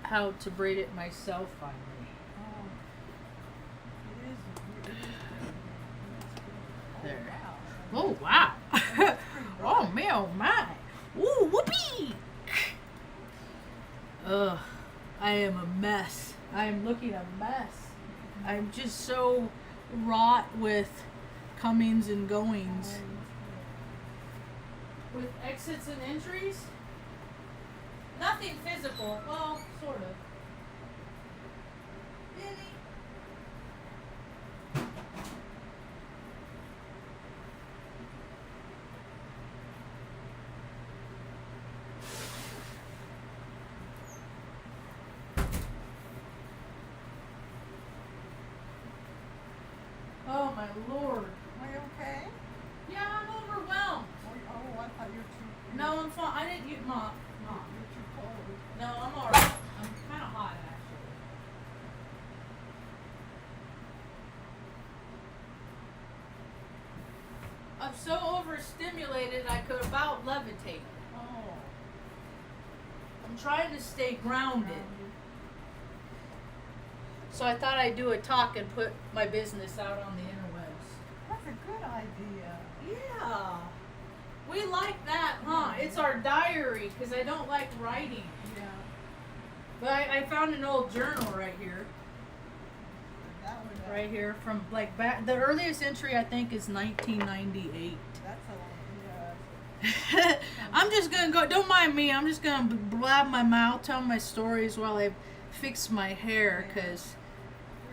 how to braid it myself finally. There. Oh, wow. Oh, man, oh, my. Ooh, whoopee. Ugh. I am a mess. I am looking a mess. I'm just so wrought with comings and goings. With exits and entries? Nothing physical. Well, sort of. Billy. Oh my lord. Are you okay? Yeah, I'm overwhelmed. Oh, I thought you were too... No, I'm fine. I didn't get Mom. You're too cold. No, I'm alright. I'm kind of hot, actually. I'm so overstimulated I could about levitate. Oh. I'm trying to stay grounded. So I thought I'd do a talk and put my business out on the interwebs. That's a good idea. Yeah. We like that, huh? It's our diary, because I don't like writing. Yeah. But I found an old journal right here. That would... Right here from like back. The earliest entry I think is 1998. That's a long... Yeah. I'm just gonna go. Don't mind me. I'm just gonna blab my mouth, tell my stories while I fix my hair. Cause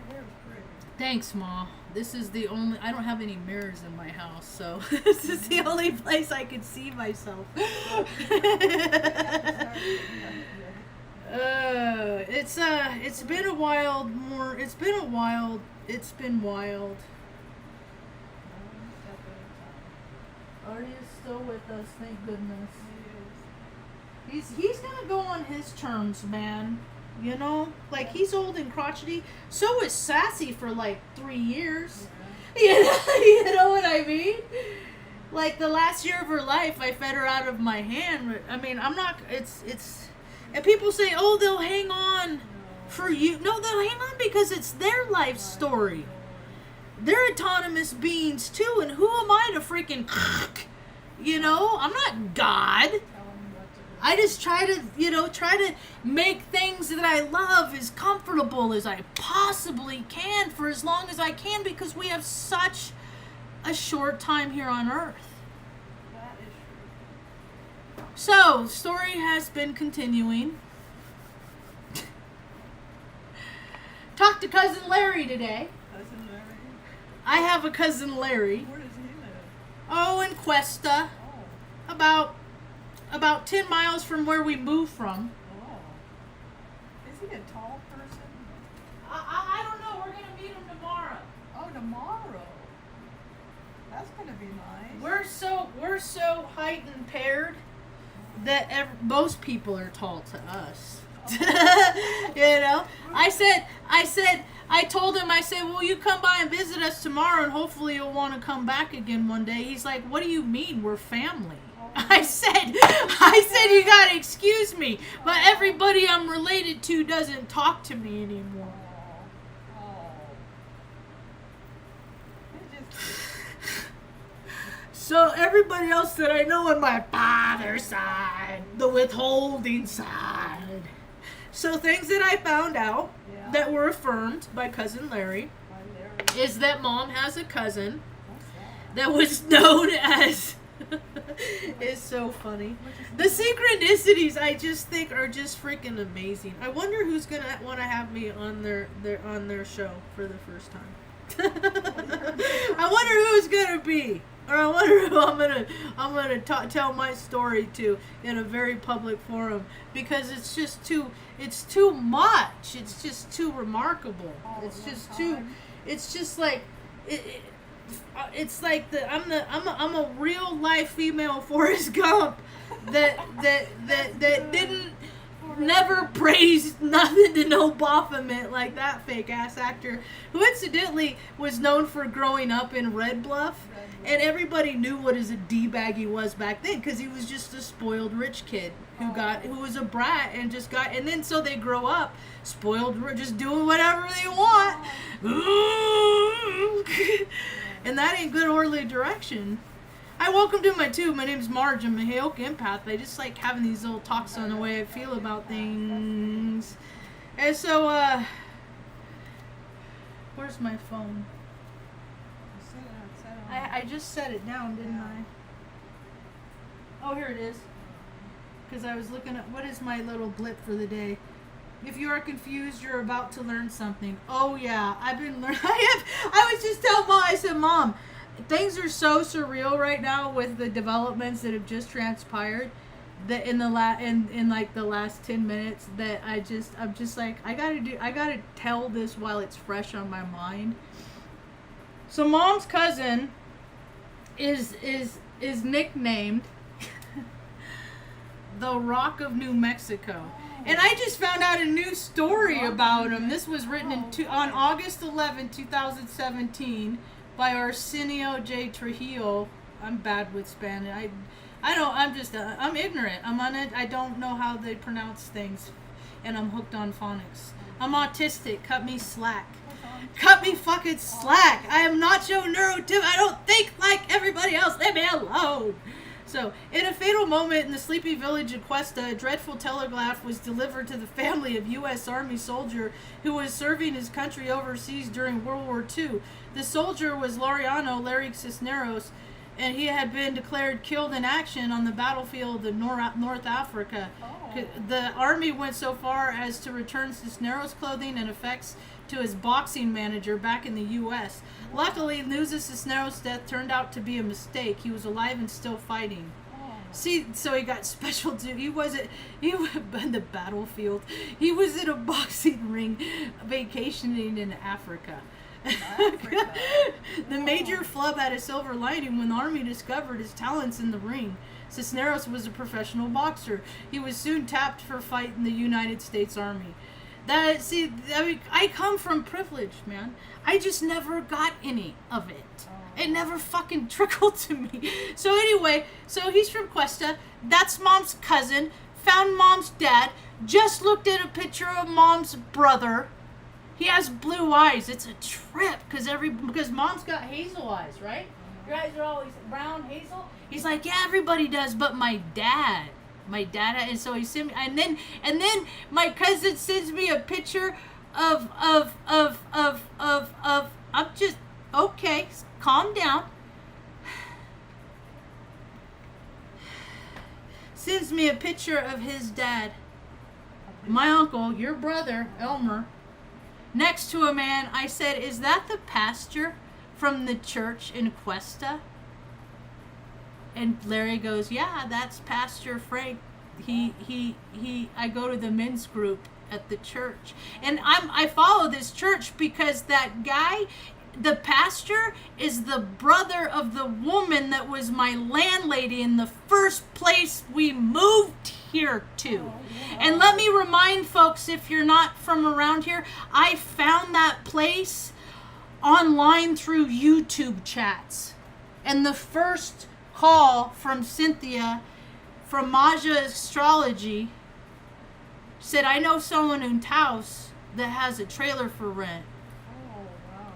Your hair's pretty. thanks, Ma. This is the only. I don't have any mirrors in my house, so this is the only place I can see myself. It's been a wild. It's been wild. Artie is still with us, thank goodness. He's gonna go on his terms, man. You know? Like, he's old and crotchety. So is Sassy for like 3 years. Yeah. You know what I mean? Like, the last year of her life, I fed her out of my hand. I mean, I'm not, it's, and people say, oh, they'll hang on for you. No, they'll hang on because it's their life story. They're autonomous beings too, and who am I to freaking, you know? I'm not God. I just try to make things that I love as comfortable as I possibly can for as long as I can, because we have such a short time here on Earth. That is true. So, the story has been continuing. Talked to Cousin Larry today. Cousin Larry? I have a Cousin Larry. Where does he live? Oh, in Cuesta. Oh. About 10 miles from where we moved from. Oh. Is he a tall person? I don't know. We're going to meet him tomorrow. Oh, tomorrow. That's going to be nice. We're so height impaired that most people are tall to us. You know? I told him, well, you come by and visit us tomorrow and hopefully you'll want to come back again one day. He's like, what do you mean? We're family. I said, you gotta excuse me, but everybody I'm related to doesn't talk to me anymore. So everybody else that I know on my father's side, the withholding side. So things that I found out that were affirmed by Cousin Larry is that Mom has a cousin that was known as... It's so funny. The synchronicities I just think are just freaking amazing. I wonder who's gonna want to have me on their show for the first time. I wonder who's gonna be, or I wonder who I'm gonna tell my story to in a very public forum, because it's too much. It's just too remarkable. It's just like it's like I'm a real life female Forrest Gump that never praised nothing to no Baphomet like that fake ass actor, who incidentally was known for growing up in Red Bluff, and everybody knew what a D-bag he was back then because he was just a spoiled rich kid who was a brat and just got, and then so they grow up spoiled, just doing whatever they want. And that ain't good orderly direction. Hi, welcome to my tube. My name's Marge. I'm a Heyoka empath. I just like having these little talks on the way I feel about things. And so, where's my phone? I just set it down, didn't I? Oh, here it is. Because I was looking at, what is my little blip for the day? If you are confused, you're about to learn something. Oh, yeah. I've been learning. I was just telling Mom, I said, Mom, things are so surreal right now with the developments that have just transpired that in like the last 10 minutes that I'm just like, I gotta tell this while it's fresh on my mind. So Mom's cousin is nicknamed the Rock of New Mexico. And I just found out a new story about him. This was written on August 11, 2017 by Arsenio J. Trujillo. I'm bad with Spanish. I'm ignorant. I don't know how they pronounce things. And I'm hooked on phonics. I'm autistic. Cut me slack. Cut me fucking slack. I am not your neurotypical. I don't think like everybody else. Leave me alone. So, in a fatal moment in the sleepy village of Cuesta, a dreadful telegraph was delivered to the family of U.S. Army soldier who was serving his country overseas during World War II. The soldier was Laureano Larry Cisneros, and he had been declared killed in action on the battlefield of North Africa. The Army went so far as to return Cisneros' clothing and effects to his boxing manager back in the U.S. Luckily, news of Cisneros' death turned out to be a mistake. He was alive and still fighting. See, so he got special duty. He was in the battlefield. He was in a boxing ring vacationing in Africa. The major flub had a silver lining when the Army discovered his talents in the ring. Cisneros was a professional boxer. He was soon tapped for fight in the United States Army. I come from privilege, man. I just never got any of it. It never fucking trickled to me. So anyway, so he's from Cuesta. That's Mom's cousin. Found Mom's dad. Just looked at a picture of Mom's brother. He has blue eyes. It's a trip because Mom's got hazel eyes, right? Your eyes are always brown, hazel. He's like, yeah, everybody does, but my dad, and so he sent me, and then my cousin sends me a picture of I'm just okay. Calm down. Sends me a picture of his dad, my uncle, your brother Elmer, next to a man. I said, "Is that the pastor from the church in Cuesta?" And Larry goes, "Yeah, that's Pastor Frank. I go to the men's group at the church." And I follow this church because that guy, the pastor, is the brother of the woman that was my landlady in the first place we moved here to. And let me remind folks, if you're not from around here, I found that place online through YouTube chats. And the first call from Cynthia from Marge Astrology said, "I know someone in Taos that has a trailer for rent."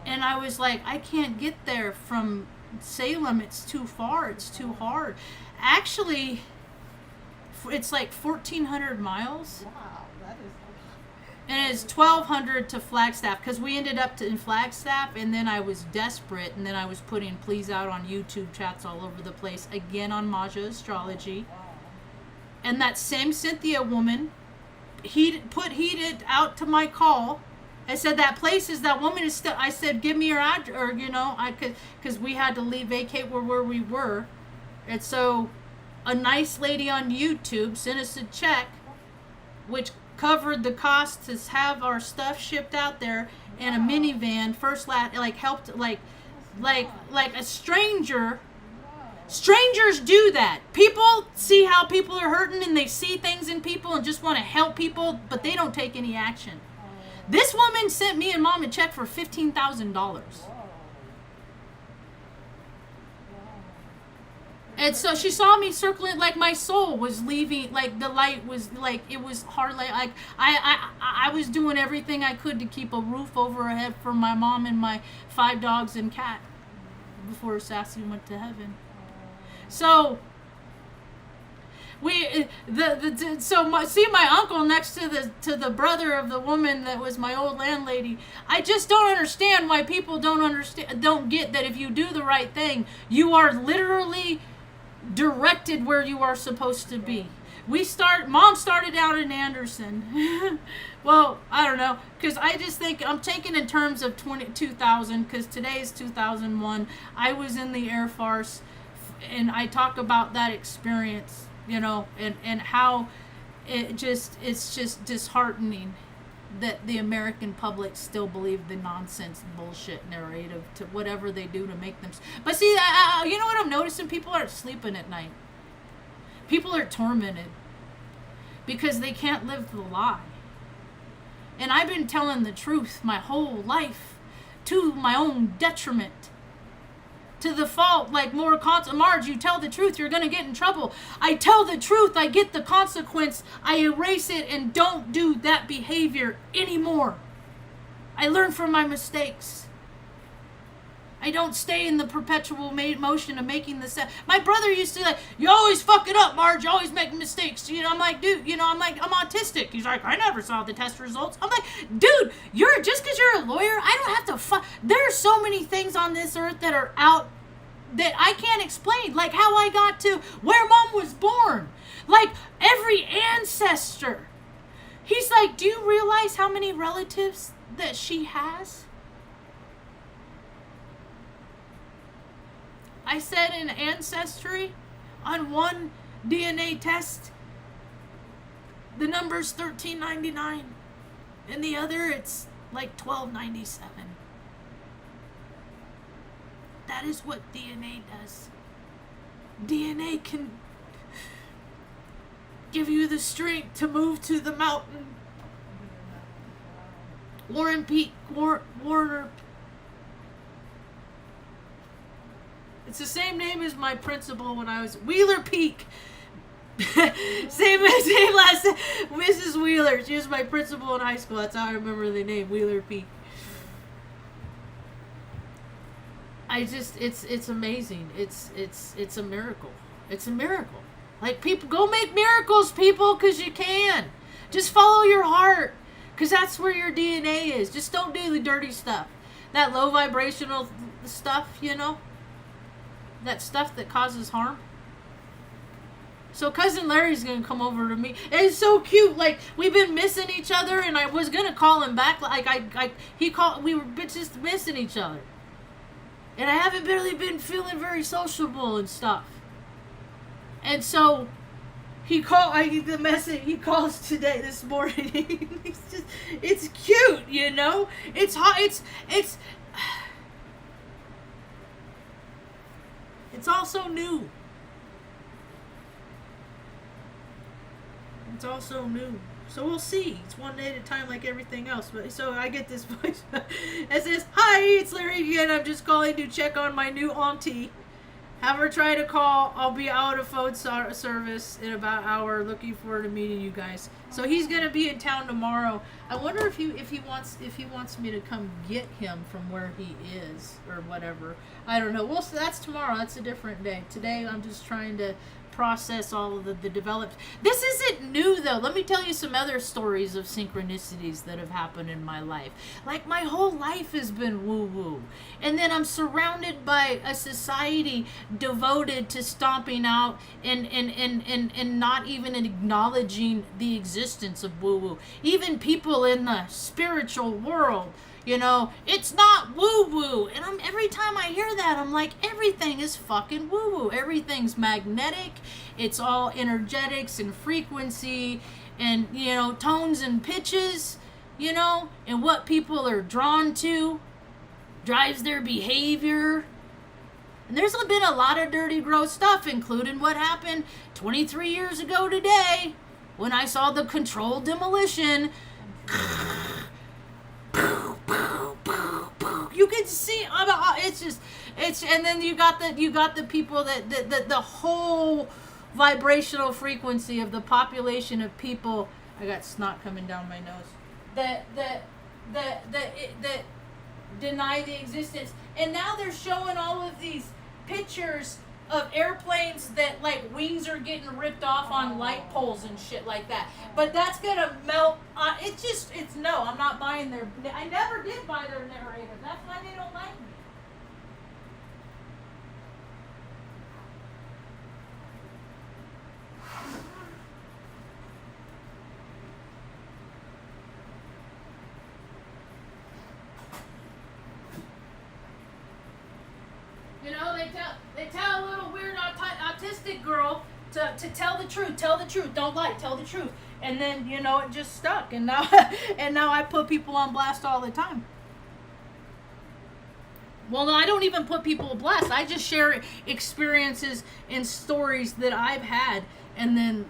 And I was like, I can't get there from Salem. It's too far. It's too hard. Actually, it's like 1,400 miles. Wow, that is. And it's 1,200 to Flagstaff, because we ended up in Flagstaff, and then I was desperate, and then I was putting pleas out on YouTube chats all over the place, again on Marge Astrology. And that same Cynthia woman, heated out to my call. I said, that place is, that woman is still, I said, give me your address, or, because we had to vacate where we were. And so a nice lady on YouTube sent us a check, which covered the cost to have our stuff shipped out there in a minivan. Helped, like a stranger Strangers do that. People see how people are hurting and they see things in people and just want to help people, but they don't take any action. This woman sent me and Mom a check for $15,000. And so she saw me circling, like my soul was leaving, like the light was, like it was hard, like I was doing everything I could to keep a roof over her head for my mom and my 5 dogs and cat before Sassy went to heaven. So my uncle next to the brother of the woman that was my old landlady. I just don't understand why people don't get that if you do the right thing, you are literally directed where you are supposed to be. Mom started out in Anderson. Well, I don't know, because I just think I'm taking in terms of 2000, because today is 2001. I was in the Air Force, and I talk about that experience, you know, and how it's just disheartening that the American public still believe the nonsense bullshit narrative to whatever they do to make them. But see, you know what I'm noticing? People aren't sleeping at night. People are tormented because they can't live the lie. And I've been telling the truth my whole life to my own detriment. To the fault, like Marge, you tell the truth, you're going to get in trouble. I tell the truth, I get the consequence. I erase it and don't do that behavior anymore. I learn from my mistakes. I don't stay in the perpetual motion of making the set. My brother used to like, you always fuck it up, Marge. You always make mistakes. You know, I'm like, dude, you know, I'm autistic. He's like, I never saw the test results. I'm like, dude, just because you're a lawyer, I don't have to there are so many things on this earth that are out that I can't explain. Like how I got to where Mom was born. Like every ancestor. He's like, do you realize how many relatives that she has? I said in Ancestry, on one DNA test, the number's 1399. In the other, it's like 1297. That is what DNA does. DNA can give you the strength to move to the mountain. Warner It's the same name as my principal when I was Wheeler Peak. same last name, Mrs. Wheeler. She was my principal in high school. That's how I remember the name, Wheeler Peak. It's amazing. It's a miracle. It's a miracle. Like, people, go make miracles, people, because you can. Just follow your heart, because that's where your DNA is. Just don't do the dirty stuff. That low vibrational stuff, you know? That stuff that causes harm. So Cousin Larry's gonna come over to me. It's so cute. Like, we've been missing each other, and I was gonna call him back. We were just missing each other. And I haven't really been feeling very sociable and stuff. And so he calls today, this morning. It's cute, you know? It's hot. It's also new. It's also new. So we'll see. It's one day at a time like everything else. But so I get this voice that says, "Hi, it's Larry again. I'm just calling to check on my new auntie. Have her try to call. I'll be out of phone service in about an hour. Looking forward to meeting you guys." So he's gonna be in town tomorrow. I wonder if he wants me to come get him from where he is or whatever. I don't know. Well, so that's tomorrow. That's a different day. Today I'm just trying to process all of the developed. This isn't new though. Let me tell you some other stories of synchronicities that have happened in my life. Like, my whole life has been woo-woo. And then I'm surrounded by a society devoted to stomping out and not even acknowledging the existence of woo-woo. Even people in the spiritual world, you know, it's not woo-woo. And every time I hear that, I'm like, everything is fucking woo-woo. Everything's magnetic. It's all energetics and frequency and, you know, tones and pitches, you know, and what people are drawn to drives their behavior. And there's been a lot of dirty, gross stuff, including what happened 23 years ago today when I saw the controlled demolition. You can see and then you got the people that the whole vibrational frequency of the population of people. I got snot coming down my nose. That deny the existence, and now they're showing all of these pictures of airplanes that like wings are getting ripped off on light poles and shit like that. But that's gonna melt. It's no. I'm not buying their. I never did buy their narrative. That's why they don't like me. You know, they tell a little weird autistic girl to tell the truth, don't lie, tell the truth. And then, you know, it just stuck. And now I put people on blast all the time. Well, no, I don't even put people on blast. I just share experiences and stories that I've had, and then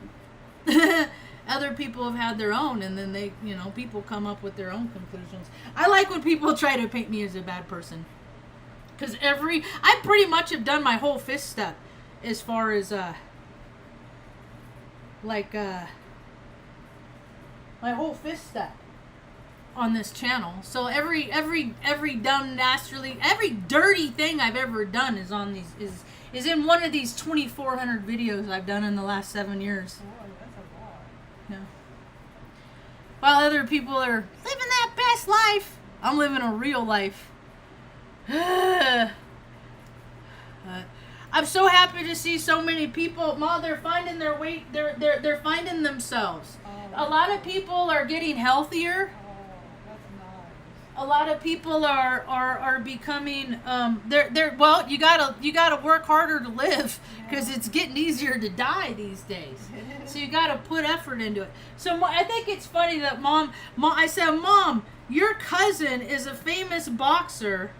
other people have had their own, and then they, you know, people come up with their own conclusions. I like when people try to paint me as a bad person. Because I pretty much have done my whole fifth step as far as, my whole fifth step on this channel. So every dumb, dastardly, every dirty thing I've ever done is on these, is in one of these 2,400 videos I've done in the last 7 years. Oh, that's a lot. Yeah. While other people are living that best life, I'm living a real life. I'm so happy to see so many people. Ma, they're finding their way. They're finding themselves. Oh. A lot of people are getting healthier. Oh, that's nice. A lot of people are becoming. Well, you gotta work harder to live because it's getting easier to die these days. So you gotta put effort into it. So I think it's funny that Mom. I said, Mom, your cousin is a famous boxer.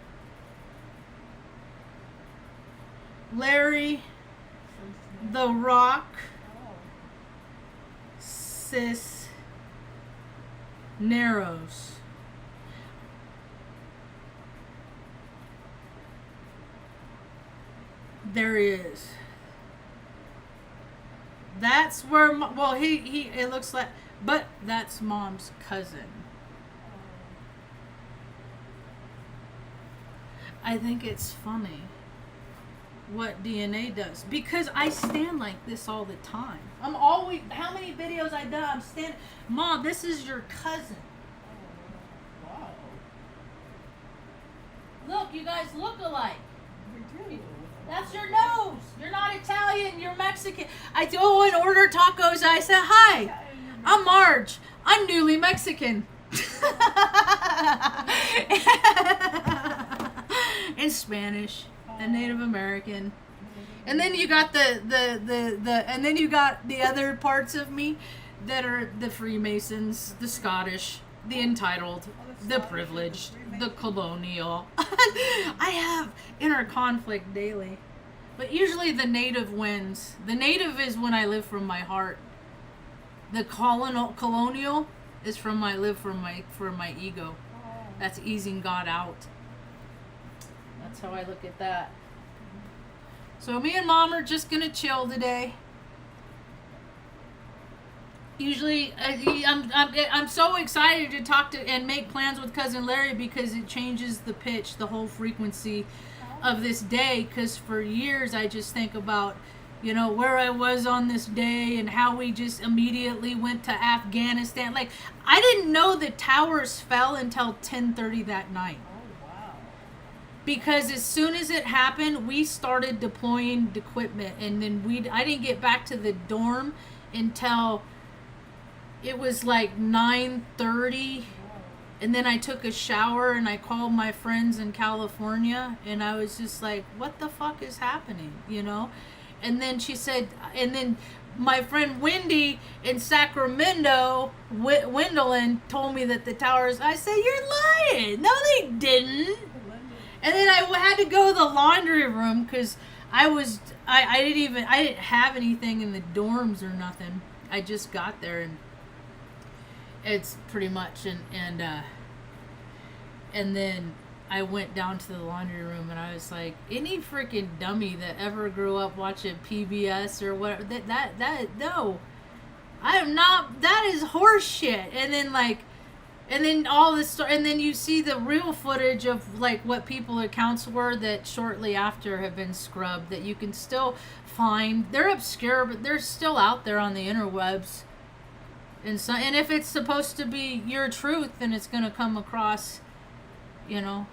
Larry the Rock Cisneros. There he is. That's where, well, he it looks like, but that's Mom's cousin. I think it's funny what DNA does, because I stand like this all the time. I'm always, how many videos I've done, I'm standing, Mom, this is your cousin. Wow. Look, you guys look alike. We do. That's your nose. You're not Italian, you're Mexican. I go and order tacos, I say, hi, I'm Marge. I'm newly Mexican. In Spanish. A Native American, and then you got and then you got the other parts of me that are the Freemasons, the Scottish, the entitled, the privileged, the colonial. I have inner conflict daily, but usually the Native wins. The Native is when I live from my heart. The colonial is from I live from my ego. That's easing God out. That's how I look at that. So me and Mom are just gonna chill today. Usually, I'm so excited to talk to and make plans with Cousin Larry because it changes the pitch, the whole frequency of this day. Because for years I just think about, you know, where I was on this day and how we just immediately went to Afghanistan. Like, I didn't know the towers fell until 10:30 that night. Because as soon as it happened, we started deploying equipment, and then I didn't get back to the dorm until it was like 9:30, and then I took a shower and I called my friends in California, and I was just like, what the fuck is happening, you know? And then she said, and then my friend Wendy in Sacramento, Wendelin, told me that the towers, I said, you're lying. No, they didn't. And then I had to go to the laundry room because I didn't have anything in the dorms or nothing. I just got there, and it's pretty much, and then I went down to the laundry room, and I was like, any freaking dummy that ever grew up watching PBS or whatever, no, I am not, that is horse shit. And then all this, and then you see the real footage of like what people's accounts were that shortly after have been scrubbed, that you can still find. They're obscure, but they're still out there on the interwebs. And if it's supposed to be your truth, then it's going to come across, you know.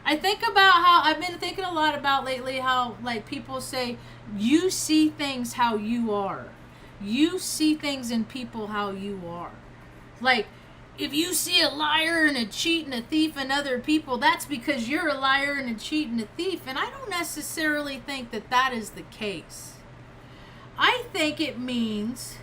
I think about how I've been thinking a lot about lately how like people say you see things how you are. You see things in people how you are. Like if you see a liar and a cheat and a thief in other people, that's because you're a liar and a cheat and a thief. And I don't necessarily think that that is the case. I think it means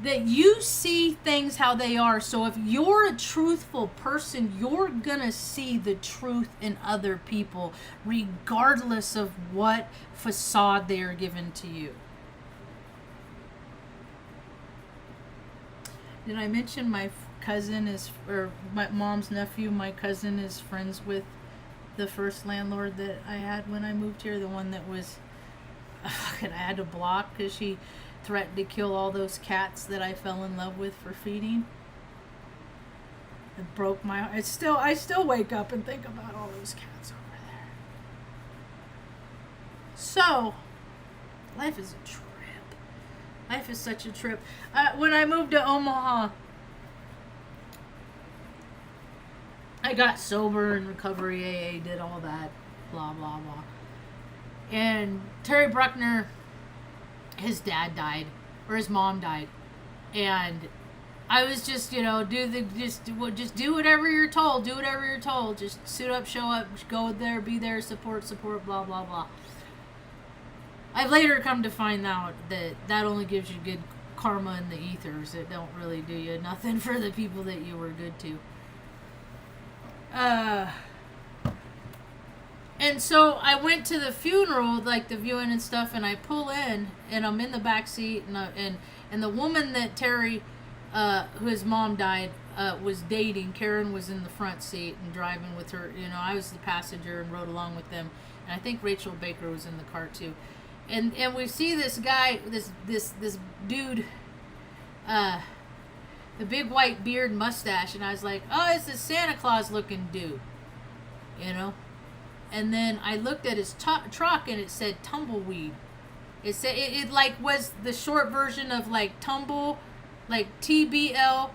that you see things how they are. So if you're a truthful person, you're gonna see the truth in other people, regardless of what facade they are given to you. Did I mention my cousin is, or my mom's nephew, my cousin is friends with the first landlord that I had when I moved here, the one that was, I had to block because she threatened to kill all those cats that I fell in love with for feeding. It broke my heart. I still wake up and think about all those cats over there. So, life is a trip. Life is such a trip. When I moved to Omaha, I got sober in recovery, AA, did all that, blah, blah, blah. And Terry Bruckner, his dad died, or his mom died, and I was just, you know, just do whatever you're told, just suit up, show up, go there, be there, support, blah, blah, blah. I've later come to find out that only gives you good karma in the ethers. It don't really do you nothing for the people that you were good to. And so I went to the funeral, like the viewing and stuff, and I pull in, and I'm in the back seat, and the woman that Terry, whose mom died, was dating, Karen was in the front seat and driving with her. You know, I was the passenger and rode along with them, and I think Rachel Baker was in the car too. And we see this guy, this dude, the big white beard, mustache, and I was like, oh, it's a Santa Claus looking dude, you know. And then I looked at his truck, and it said tumbleweed. It said it like was the short version of like tumble, like TBLWD,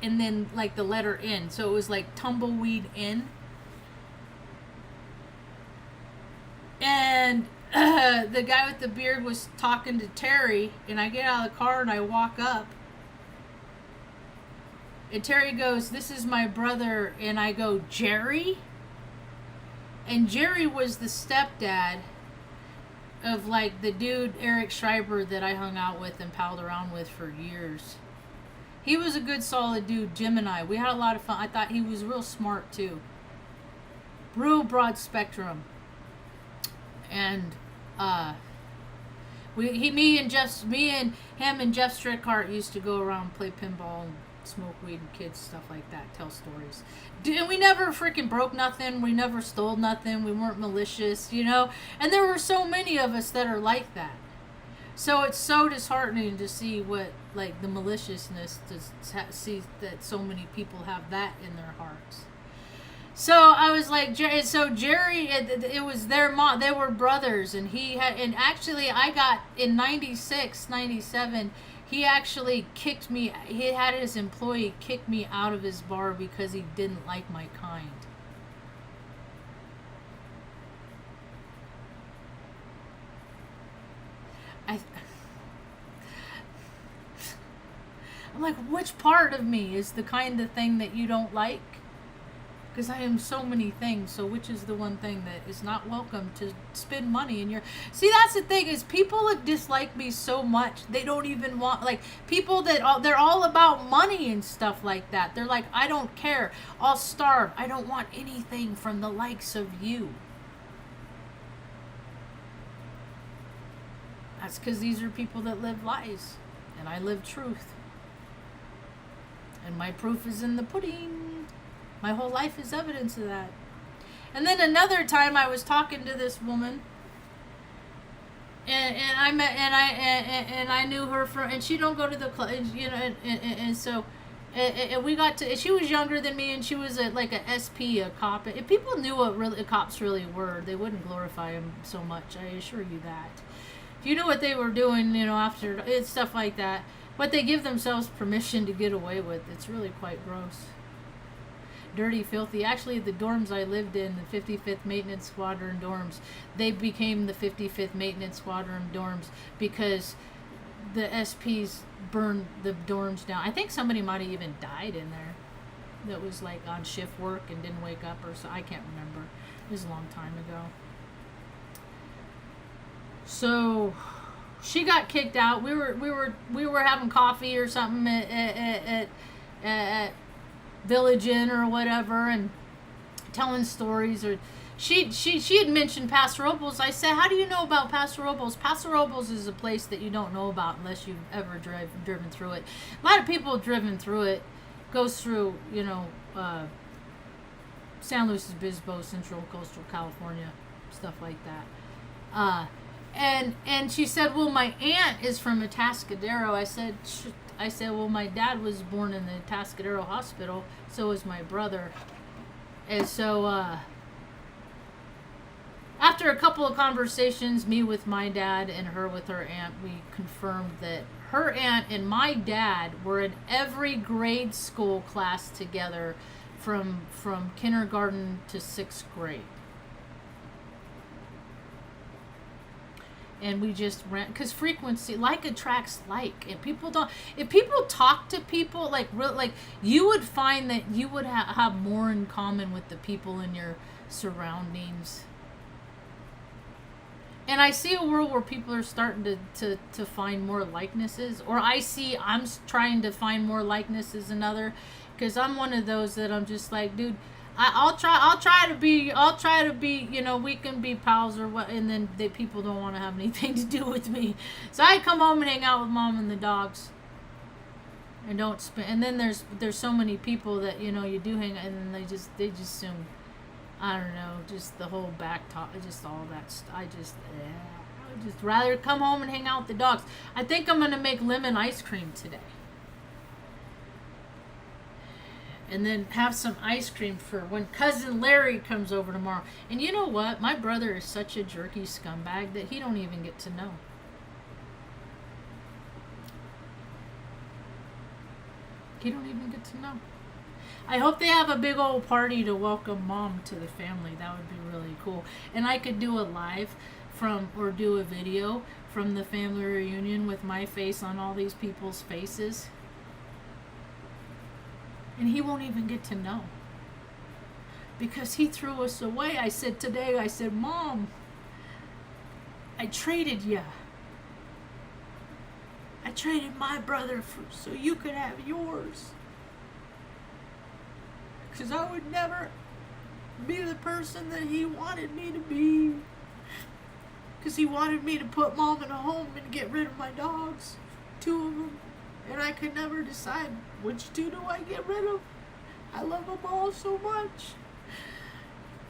and then like the letter N. So it was like tumbleweed N. And the guy with the beard was talking to Terry, and I get out of the car and I walk up. And Terry goes, this is my brother. And I go, Jerry? And Jerry was the stepdad of like the dude, Eric Schreiber, that I hung out with and palled around with for years. He was a good, solid dude, Jim and I. We had a lot of fun. I thought he was real smart too. Real broad spectrum. And me and him and Jeff Strickhart used to go around and play pinball and smoke weed and kids, stuff like that, tell stories. And we never freaking broke nothing. We never stole nothing. We weren't malicious, you know. And there were so many of us that are like that. So it's so disheartening to see what, like, the maliciousness, to see that so many people have that in their hearts. So I was like, so Jerry, it was their mom, they were brothers, and actually I got, in 96, 97, he actually kicked me, he had his employee kick me out of his bar because he didn't like my kind. I'm like, which part of me is the kind of thing that you don't like? Because I am so many things. So which is the one thing that is not welcome to spend money in your... See, that's the thing, is people that dislike me so much, they don't even want... Like, people that... They're all about money and stuff like that. They're like, I don't care. I'll starve. I don't want anything from the likes of you. That's because these are people that live lies. And I live truth. And my proof is in the pudding. My whole life is evidence of that. And then another time I was talking to this woman, and I knew her from, and she don't go to the club, you know, and so we got to. She was younger than me, and she was like a SP, a cop. If people knew what really cops really were, they wouldn't glorify them so much. I assure you that. If you knew what they were doing, you know, after it's stuff like that, what they give themselves permission to get away with, it's really quite gross. Dirty, filthy. Actually, the dorms I lived in, the 55th Maintenance Squadron dorms, they became the 55th Maintenance Squadron dorms because the SPs burned the dorms down. I think somebody might have even died in there that was like on shift work and didn't wake up or so. I can't remember. It was a long time ago. So she got kicked out. We were having coffee or something at Village Inn or whatever, and telling stories. Or she had mentioned Paso Robles. I said, how do you know about Paso Robles? Paso Robles is a place that you don't know about unless you've ever driven through it. A lot of people have driven through it. Goes through, you know, San Luis Obispo, Central Coastal California, stuff like that. And she said, well, my aunt is from Atascadero. I said, well, my dad was born in the Atascadero Hospital. So was my brother. And so, after a couple of conversations, me with my dad and her with her aunt, we confirmed that her aunt and my dad were in every grade school class together from kindergarten to 6th grade. And we just ran, because frequency, like attracts like, and people don't, if people talk to people, like you would find that you would have more in common with the people in your surroundings. And I see a world where people are starting to find more likenesses, or I'm trying to find more likenesses in other, because I'm one of those that I'm just like, dude, I'll try to be, you know, we can be pals or what, and then the people don't want to have anything to do with me. So I come home and hang out with mom and the dogs, and don't spend. And then there's so many people that, you know, you do hang, and then they just assume, I don't know, just the whole back talk, just all that. I would just rather come home and hang out with the dogs. I think I'm gonna make lemon ice cream today. And then have some ice cream for when Cousin Larry comes over tomorrow. And you know what? My brother is such a jerky scumbag that he don't even get to know. He don't even get to know. I hope they have a big old party to welcome Mom to the family. That would be really cool. And I could do a live or do a video from the family reunion with my face on all these people's faces. And he won't even get to know. Because he threw us away. I said, Mom, I traded you. I traded my brother so you could have yours. Because I would never be the person that he wanted me to be. Because he wanted me to put Mom in a home and get rid of my dogs. 2 of them. And I could never decide which 2 do I get rid of. I love them all so much.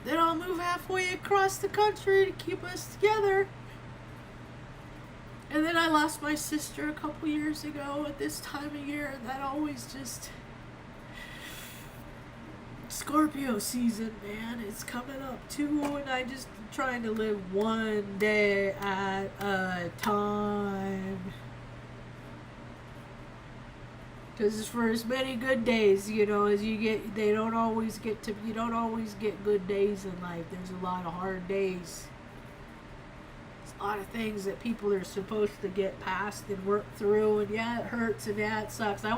Then I'll move halfway across the country to keep us together. And then I lost my sister a couple years ago at this time of year. And that always just... Scorpio season, man. It's coming up too. And I just trying to live one day at a time. Because for as many good days, you know, as you get, you don't always get good days in life. There's a lot of hard days. There's a lot of things that people are supposed to get past and work through, and yeah, it hurts and yeah, it sucks. I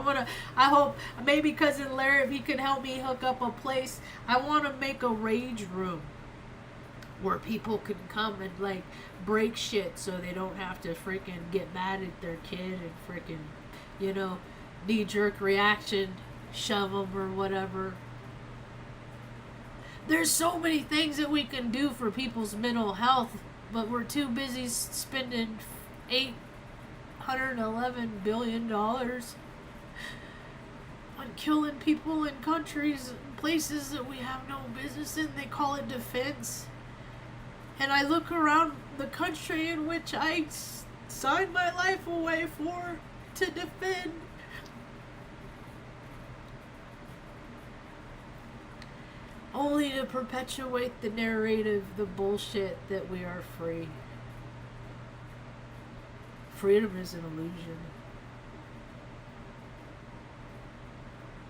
hope maybe Cousin Larry, if he can help me hook up a place, I want to make a rage room where people can come and like break shit so they don't have to freaking get mad at their kid and freaking, you know, knee-jerk reaction, shove them or whatever. There's so many things that we can do for people's mental health, but we're too busy spending $811 billion on killing people in countries and places that we have no business in. They call it defense. And I look around the country in which I signed my life away for to defend. Only to perpetuate the narrative, the bullshit that we are free. Freedom is an illusion.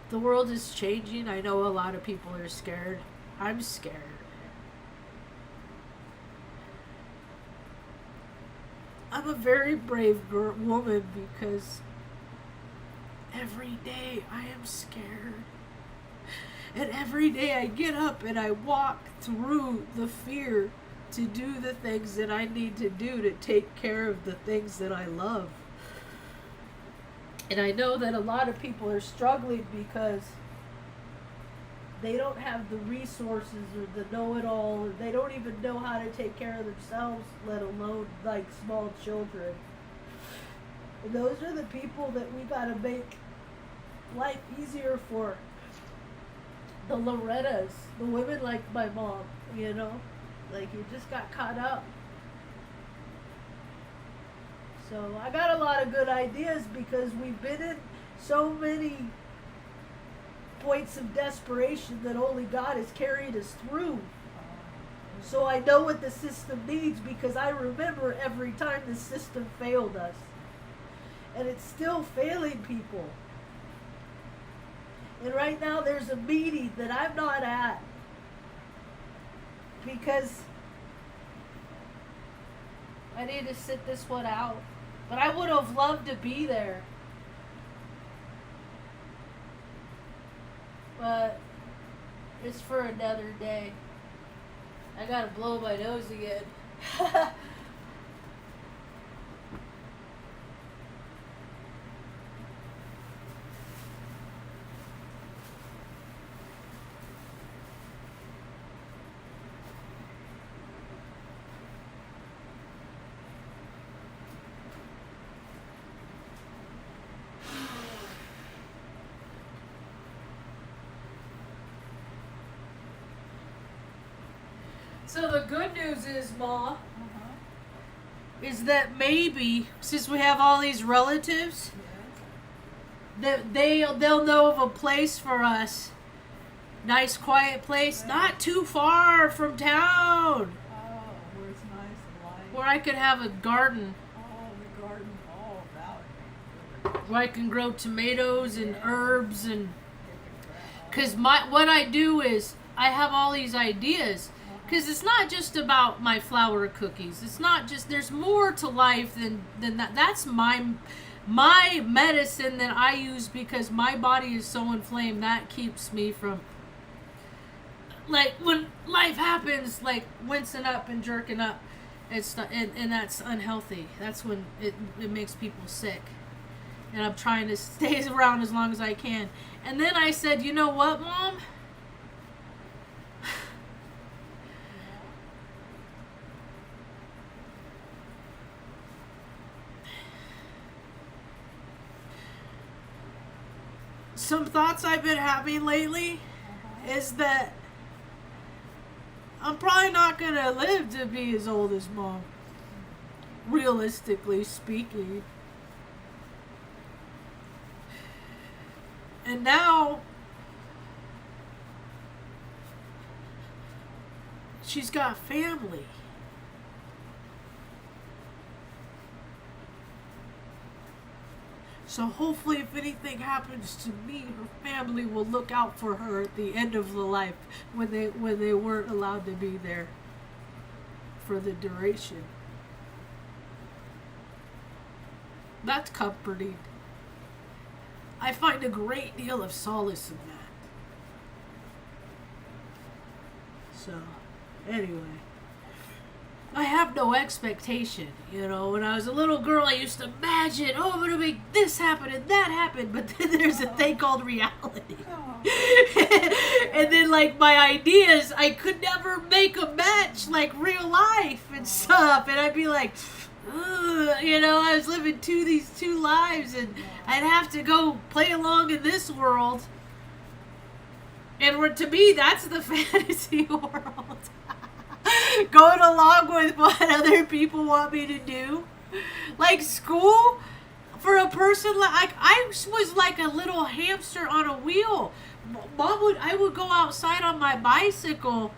The world is changing. I know a lot of people are scared. I'm scared. I'm a very brave woman because every day I am scared. And every day I get up and I walk through the fear to do the things that I need to do to take care of the things that I love. And I know that a lot of people are struggling because they don't have the resources or the know-it-all, or they don't even know how to take care of themselves, let alone like small children. And those are the people that we gotta make life easier for. The Lorettas, the women like my mom, you know, like you just got caught up. So I got a lot of good ideas because we've been in so many points of desperation that only God has carried us through. So I know what the system needs because I remember every time the system failed us. And it's still failing people. And right now there's a meeting that I'm not at because I need to sit this one out. But I would have loved to be there. But it's for another day. I gotta blow my nose again. So the good news is, Ma, is that maybe, since we have all these relatives, that they'll know of a place for us. Nice, quiet place, not too far from town. Oh, where it's nice and light. Where I could have a garden. Oh, the garden. Oh, that would be good. Where I can grow tomatoes and herbs and... Get the Because what I do is, I have all these ideas. Because it's not just about my flour cookies. It's not just, there's more to life than that. That's my medicine that I use because my body is so inflamed. That keeps me from, like, when life happens, like, wincing up and jerking up. It's not, and that's unhealthy. That's when it makes people sick. And I'm trying to stay around as long as I can. And then I said, you know what, Mom? Some thoughts I've been having lately is that I'm probably not going to live to be as old as Mom. Realistically speaking. And now she's got family. So hopefully if anything happens to me, her family will look out for her at the end of the life when they weren't allowed to be there for the duration. That's comforting. I find a great deal of solace in that. So, anyway. I have no expectation. You know, when I was a little girl, I used to imagine, oh, I'm going to make this happen and that happen. But then there's a thing called reality. And then, like, my ideas, I could never make a match, like, real life and stuff. And I'd be like, ugh, you know, I was living these two lives, and I'd have to go play along in this world. And to me, that's the fantasy world. Going along with what other people want me to do. Like school, for a person like I was like a little hamster on a wheel. I would go outside on my bicycle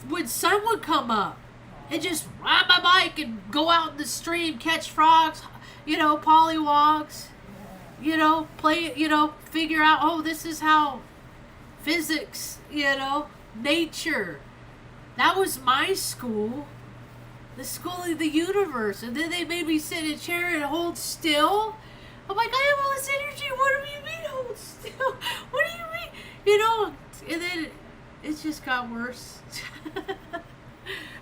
when sun would come up and just ride my bike and go out in the stream, catch frogs, you know, pollywogs, you know, play, you know, figure out, oh, this is how physics, you know, nature. That was my school. The school of the universe. And then they made me sit in a chair and hold still. I'm like, I have all this energy. What do you mean hold still? What do you mean? You know, and then it just got worse.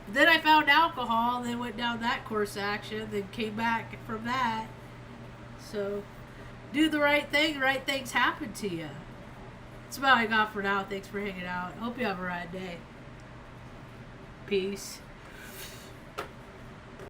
Then I found alcohol, then went down that course of action, then came back from that. So, do the right thing, right things happen to you. That's about all I got for now. Thanks for hanging out. Hope you have a rad day. Peace.